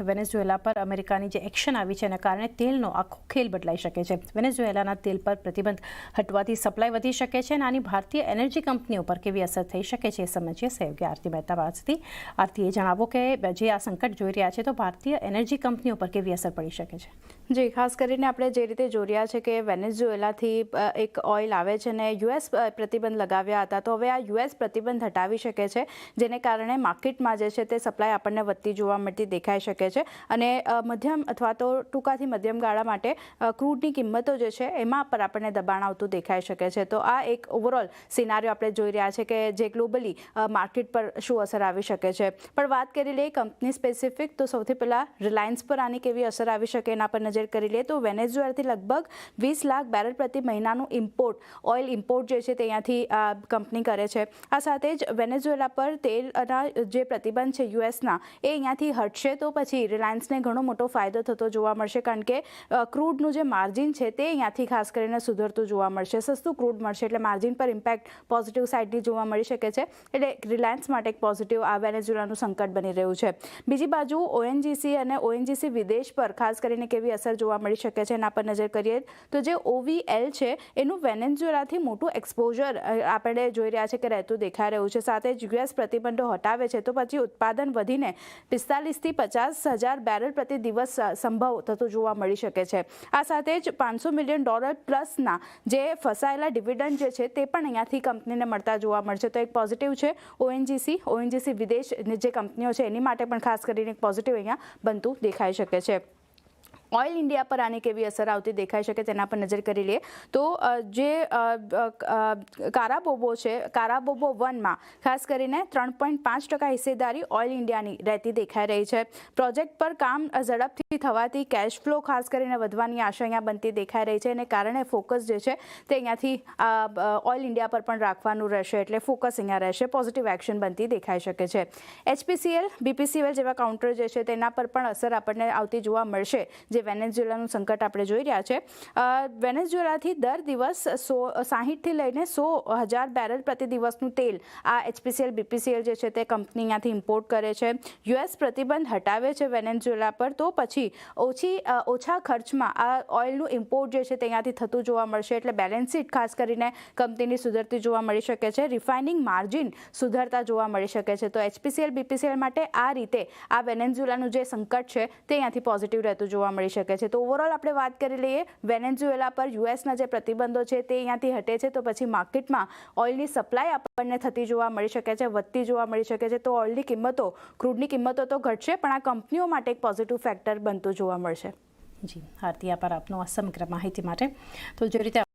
Venezuela પર અમેરિકાની જે એક્શન આવી છે એના કારણે તેલનો આખો ખેલ બદલાઈ શકે છે. વેનેઝુએલાના તેલ પર પ્રતિબંધ હટવાથી સપ્લાય વધી શકે છે અને આની ભારતીય એનર્જી કંપનીઓ પર કેવી અસર થઈ શકે છે એ સમજીએ સહયોગી આરતી મહેતા પાસેથી. આરતીએ જણાવો કે જે આ સંકટ જોઈ રહ્યા છે તો ભારતીય એનર્જી કંપનીઓ પર કેવી અસર પડી શકે છે. જી, ખાસ કરીને આપણે જે રીતે જોઈ રહ્યા છે કે વેનેઝુએલાથી એક ઓઇલ આવે છે અને યુએસ પ્રતિબંધ લગાવ્યા હતા, તો હવે આ યુએસ પ્રતિબંધ હટાવી શકે છે, જેને કારણે માર્કેટમાં જે છે તે સપ્લાય આપણને વધતી જોવા મળતી દેખાઈ શકે છે અને મધ્યમ અથવા તો ટૂંકાથી મધ્યમ ગાળા માટે ક્રૂડની કિંમતો જે છે એમાં પર આપણને દબાણ આવતું દેખાઈ શકે છે. તો આ એક ઓવરઓલ સિનારીઓ આપણે જોઈ રહ્યા છે કે જે ગ્લોબલી માર્કેટ પર શું અસર આવી શકે છે. પણ વાત કરી લઈએ કંપની સ્પેસિફિક, તો સૌથી પહેલાં રિલાયન્સ પર આની કેવી અસર આવી શકે એના પર નજર કરી લઈએ તો વેનેઝુએલાથી લગભગ 20 લાખ બેરલ પ્રતિ મહિનાનું ઓઇલ ઇમ્પોર્ટ જે છે તે અહીંયાથી કંપની કરે છે. આ સાથે જ વેનેઝુએલા પર તેલના જે પ્રતિબંધ છે યુએસના એ અહીંયાથી હટશે તો પછી રિલાયન્સને ઘણો મોટો ફાયદો થતો જોવા મળશે, કારણ કે ક્રૂડનું જે માર્જિન છે તે અહીંયાથી ખાસ કરીને સુધરતું જોવા મળશે. સસ્તું ક્રૂડ મળશે એટલે માર્જિન પર ઇમ્પેક્ટ પોઝિટિવ સાઇડની જોવા મળી શકે છે. એટલે રિલાયન્સ માટે એક પોઝિટિવ આ વેનેઝુએલાનું સંકટ બની રહ્યું છે. બીજી બાજુ ઓએનજીસી અને ઓએનજીસી વિદેશ પર ખાસ કરીને કેવી અસર જોવા મળી શકે છે એના પર નજર કરીએ તો જે OVL છે એનું વેનેઝુએલાથી મોટું એક્સપોઝર આપણે જોઈ રહ્યા છે કે રહેતું દેખાઈ રહ્યું છે. સાથે જ યુએસ પ્રતિબંધો હટાવે છે તો પછી ઉત્પાદન વધીને 45 થી 50 હજાર બેરલ પ્રતિ દિવસ સંભવ થતું જોવા મળી શકે છે. આ સાથે જ $500 મિલિયન પ્લસના જે ફસાયેલા ડિવિડન્ડ જે છે તે પણ અહીંયાથી કંપનીને મળતા જોવા મળશે. તો એક પોઝિટિવ છે ઓએનજીસી વિદેશ જે કંપનીઓ છે એની માટે પણ ખાસ કરીને એક પોઝિટિવ અહીંયા બનતું દેખાઈ શકે છે. ઓઇલ ઇન્ડિયા પર આની કેવી અસર આવતી દેખાઈ શકે તેના પર નજર કરી લઈએ તો જે કારાબોબો છે, કારાબોબો 1માં ખાસ કરીને 3.5% હિસ્સેદારી ઓઇલ ઇન્ડિયાની રહેતી દેખાઈ રહી છે. પ્રોજેક્ટ પર કામ ઝડપથી થવાથી કેશ ફ્લો ખાસ કરીને વધવાની આશા અહીંયા બનતી દેખાઈ રહી છે અને કારણે ફોકસ જે છે તે અહીંયાથી ઓઇલ ઇન્ડિયા પર પણ રાખવાનું રહેશે. એટલે ફોકસ અહીંયા રહેશે, પોઝિટિવ એક્શન બનતી દેખાઈ શકે છે. HPCL, BPCL જેવા કાઉન્ટર જે છે તેના પર પણ અસર આપણને આવતી જોવા મળશે. જે વેનેઝુએલાનું સંકટ આપણે જોઈ રહ્યા છે, વેનેઝુએલાથી દર દિવસ 60થી લઈને 100,000 બેરલ પ્રતિ દિવસનું તેલ આ HPCL BPCL જે છે તે કંપની અહીંયાથી ઇમ્પોર્ટ કરે છે. યુએસ પ્રતિબંધ હટાવે છે વેનેઝુએલા પર તો પછી ઓછા ખર્ચમાં આ ઓઇલનું ઇમ્પોર્ટ જે છે તે અહીંયાથી થતું જોવા મળશે. એટલે બેલેન્સ શીટ ખાસ કરીને કંપનીની સુધરતી જોવા મળી શકે છે. રિફાઇનિંગ માર્જિન સુધરતા જોવા મળી શકે છે. તો HPCL BPCL માટે આ રીતે આ વેનેઝુએલાનું જે સંકટ છે તે અહીંયાથી પોઝિટિવ રહેતું જોવા મળી શકે છે. તો ઓવરઓલ આપણે વાત કરી લઈએ વેનેઝુએલા પર યુએસના જે પ્રતિબંધો છે તે અહીંયાથી હટે છે તો પછી માર્કેટમાં ઓઇલની સપ્લાય આપણને થતી જોવા મળી શકે છે, વધતી જોવા મળી શકે છે. તો ઓઇલની કિંમતો, ક્રૂડની કિંમતો તો ઘટશે પણ આ કંપનીઓ માટે એક પોઝિટિવ ફેક્ટર બનતું જોવા મળશે. જી આરતી, આભાર આપનો આ સમગ્ર માહિતી માટે. તો જે રીતે